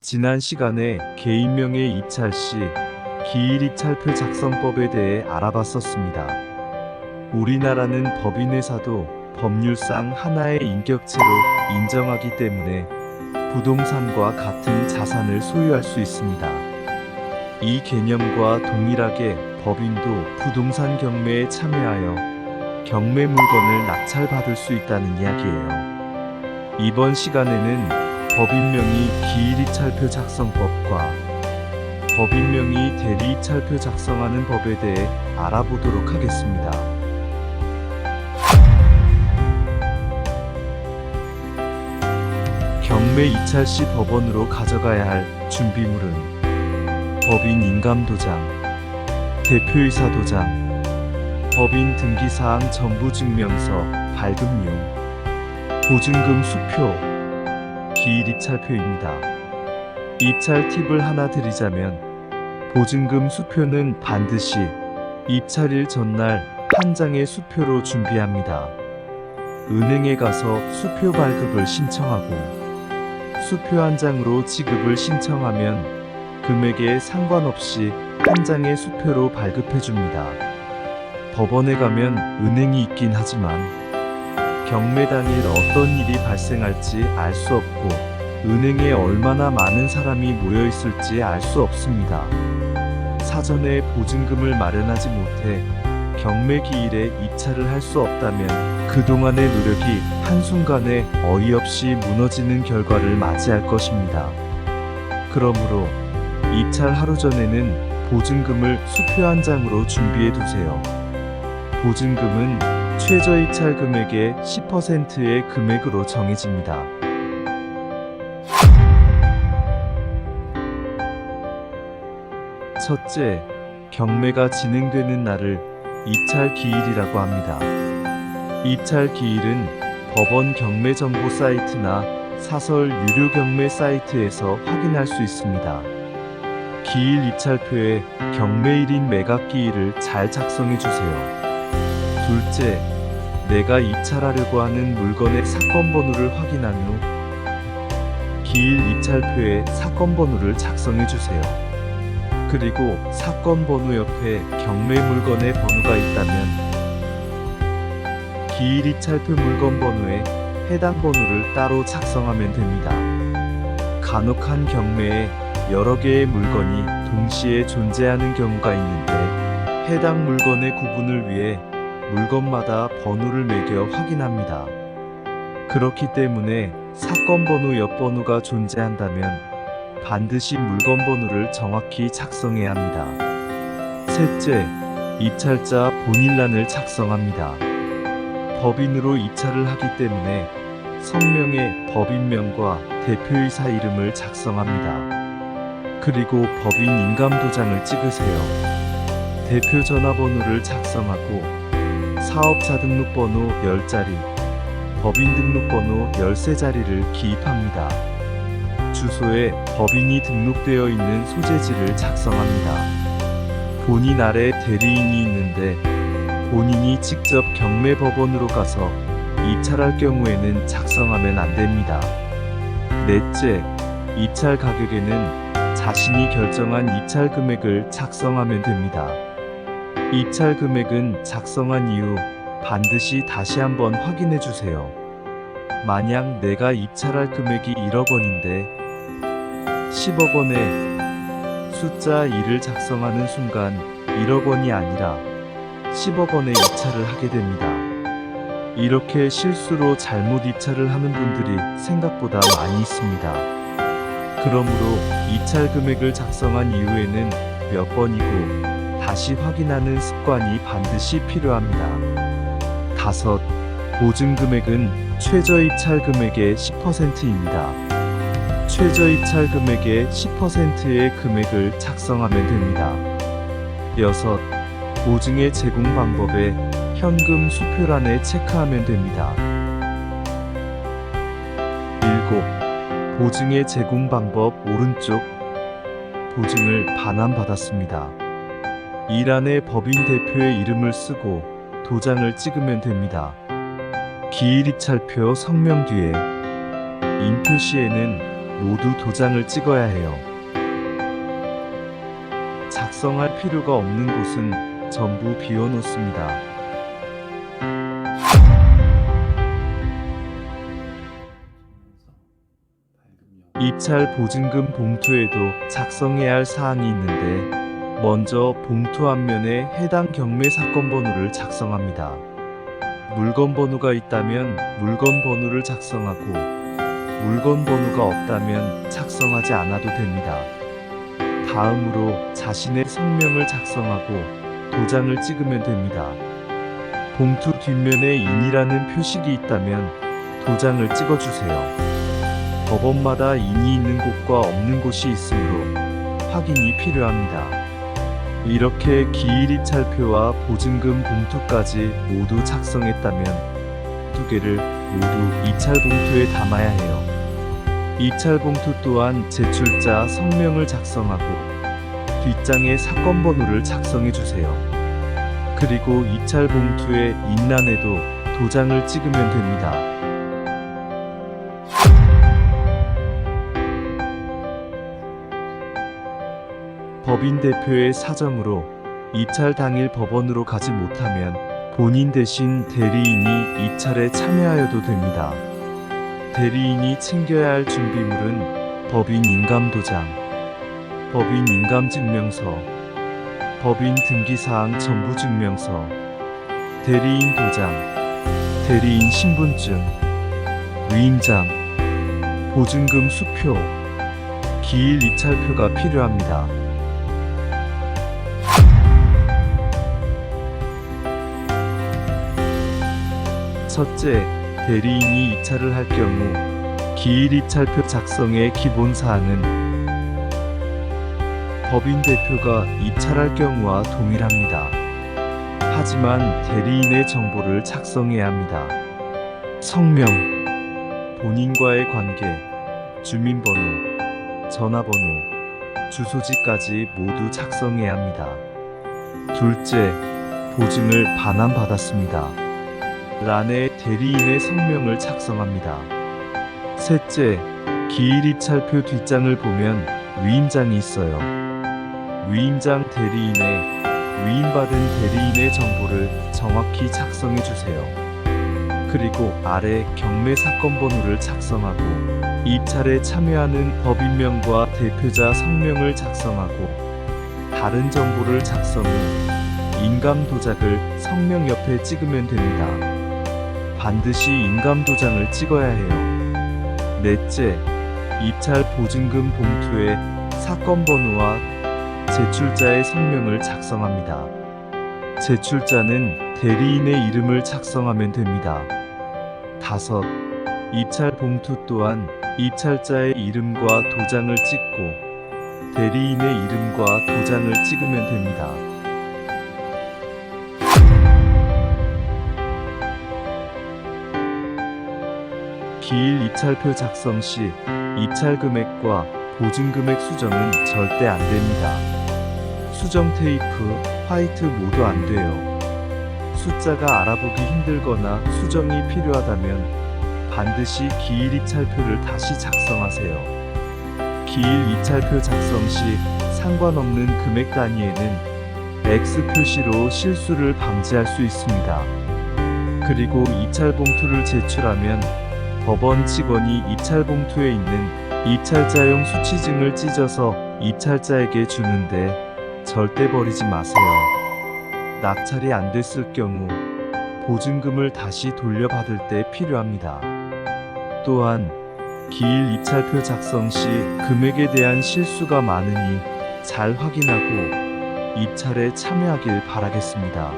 지난 시간에 개인명의 입찰시 기일 입찰표 작성법에 대해 알아봤었습니다. 우리나라는 법인회사도 법률상 하나의 인격체로 인정하기 때문에 부동산과 같은 자산을 소유할 수 있습니다. 이 개념과 동일하게 법인도 부동산 경매에 참여하여 경매 물건을 낙찰받을 수 있다는 이야기예요. 이번 시간에는 법인명의 기일 입찰표 작성법과 법인명의 대리 입찰표 작성하는 법에 대해 알아보도록 하겠습니다. 경매 입찰 시 법원으로 가져가야 할 준비물은 법인 인감도장, 대표이사 도장, 법인 등기사항 전부증명서, 발급용, 보증금 수표, 기일 입찰표입니다. 입찰 팁을 하나 드리자면 보증금 수표는 반드시 입찰일 전날 한 장의 수표로 준비합니다. 은행에 가서 수표 발급을 신청하고 수표 한 장으로 지급을 신청하면 금액에 상관없이 한 장의 수표로 발급해 줍니다. 법원에 가면 은행이 있긴 하지만 경매 당일 어떤 일이 발생할지 알 수 없고 은행에 얼마나 많은 사람이 모여 있을지 알 수 없습니다. 사전에 보증금을 마련하지 못해 경매 기일에 입찰을 할 수 없다면 그동안의 노력이 한순간에 어이없이 무너지는 결과를 맞이할 것입니다. 그러므로 입찰 하루 전에는 보증금을 수표 한 장으로 준비해 두세요. 보증금은 최저 입찰 금액의 10%의 금액으로 정해집니다. 첫째, 경매가 진행되는 날을 입찰 기일이라고 합니다. 입찰 기일은 법원 경매 정보 사이트나 사설 유료 경매 사이트에서 확인할 수 있습니다. 기일 입찰표에 경매일인 매각 기일을 잘 작성해 주세요. 둘째, 내가 입찰하려고 하는 물건의 사건 번호를 확인한 후 기일 입찰표에 사건 번호를 작성해 주세요. 그리고 사건 번호 옆에 경매 물건의 번호가 있다면 기일 입찰표 물건 번호에 해당 번호를 따로 작성하면 됩니다. 간혹 한 경매에 여러 개의 물건이 동시에 존재하는 경우가 있는데 해당 물건의 구분을 위해 물건마다 번호를 매겨 확인합니다. 그렇기 때문에 사건 번호 옆 번호가 존재한다면 반드시 물건 번호를 정확히 작성해야 합니다. 셋째, 입찰자 본일란을 작성합니다. 법인으로 입찰을 하기 때문에 성명에 법인명과 대표이사 이름을 작성합니다. 그리고 법인 인감도장을 찍으세요. 대표 전화번호를 작성하고 사업자 등록번호 10자리, 법인 등록번호 13자리를 기입합니다. 주소에 법인이 등록되어 있는 소재지를 작성합니다. 본인 아래 대리인이 있는데 본인이 직접 경매 법원으로 가서 입찰할 경우에는 작성하면 안 됩니다. 넷째, 입찰 가격에는 자신이 결정한 입찰 금액을 작성하면 됩니다. 입찰 금액은 작성한 이후 반드시 다시 한번 확인해 주세요. 만약 내가 입찰할 금액이 1억 원인데 10억 원에 숫자 2를 작성하는 순간 1억 원이 아니라 10억 원의 입찰을 하게 됩니다. 이렇게 실수로 잘못 입찰을 하는 분들이 생각보다 많이 있습니다. 그러므로 입찰 금액을 작성한 이후에는 몇 번이고 다시 확인하는 습관이 반드시 필요합니다. 다섯, 보증 금액은 최저 입찰 금액의 10%입니다. 최저 입찰 금액의 10%의 금액을 작성하면 됩니다. 여섯, 보증의 제공 방법에 현금 수표란에 체크하면 됩니다. 일곱, 보증의 제공 방법 오른쪽 보증을 반환받았습니다. 이 란에 법인 대표의 이름을 쓰고 도장을 찍으면 됩니다. 기일 입찰표 성명 뒤에 인 표시에는 모두 도장을 찍어야 해요. 작성할 필요가 없는 곳은 전부 비워놓습니다. 입찰 보증금 봉투에도 작성해야 할 사항이 있는데, 먼저 봉투 앞면에 해당 경매 사건 번호를 작성합니다. 물건 번호가 있다면 물건 번호를 작성하고, 물건 번호가 없다면 작성하지 않아도 됩니다. 다음으로 자신의 성명을 작성하고 도장을 찍으면 됩니다. 봉투 뒷면에 인이라는 표식이 있다면 도장을 찍어주세요. 법원마다 인이 있는 곳과 없는 곳이 있으므로 확인이 필요합니다. 이렇게 기일 입찰표와 보증금 봉투까지 모두 작성했다면 두 개를 모두 입찰 봉투에 담아야 해요. 입찰 봉투 또한 제출자 성명을 작성하고 뒷장에 사건 번호를 작성해 주세요. 그리고 입찰 봉투의 인란에도 도장을 찍으면 됩니다. 법인 대표의 사정으로 입찰 당일 법원으로 가지 못하면 본인 대신 대리인이 입찰에 참여하여도 됩니다. 대리인이 챙겨야 할 준비물은 법인 인감도장, 법인 인감증명서, 법인 등기사항 전부증명서, 대리인 도장, 대리인 신분증, 위임장, 보증금 수표, 기일 입찰표가 필요합니다. 첫째, 대리인이 입찰을 할 경우 기일 입찰표 작성의 기본 사항은 법인 대표가 입찰할 경우와 동일합니다. 하지만 대리인의 정보를 작성해야 합니다. 성명, 본인과의 관계, 주민번호, 전화번호, 주소지까지 모두 작성해야 합니다. 둘째, 보증을 반환받았습니다. 란에 대리인의 성명을 작성합니다. 셋째, 기일 입찰표 뒷장을 보면 위임장이 있어요. 위임장 대리인의 위임받은 대리인의 정보를 정확히 작성해 주세요. 그리고 아래 경매 사건 번호를 작성하고 입찰에 참여하는 법인명과 대표자 성명을 작성하고 다른 정보를 작성 후 인감도장을 성명 옆에 찍으면 됩니다. 반드시 인감도장을 찍어야 해요. 넷째, 입찰 보증금 봉투에 사건 번호와 제출자의 성명을 작성합니다. 제출자는 대리인의 이름을 작성하면 됩니다. 다섯, 입찰 봉투 또한 입찰자의 이름과 도장을 찍고 대리인의 이름과 도장을 찍으면 됩니다. 기일 입찰표 작성 시 입찰 금액과 보증 금액 수정은 절대 안 됩니다. 수정 테이프, 화이트 모두 안 돼요. 숫자가 알아보기 힘들거나 수정이 필요하다면 반드시 기일 입찰표를 다시 작성하세요. 기일 입찰표 작성 시 상관없는 금액 단위에는 X 표시로 실수를 방지할 수 있습니다. 그리고 입찰 봉투를 제출하면 법원 직원이 입찰 봉투에 있는 입찰자용 수취증을 찢어서 입찰자에게 주는데 절대 버리지 마세요. 낙찰이 안 됐을 경우 보증금을 다시 돌려받을 때 필요합니다. 또한 기일 입찰표 작성 시 금액에 대한 실수가 많으니 잘 확인하고 입찰에 참여하길 바라겠습니다.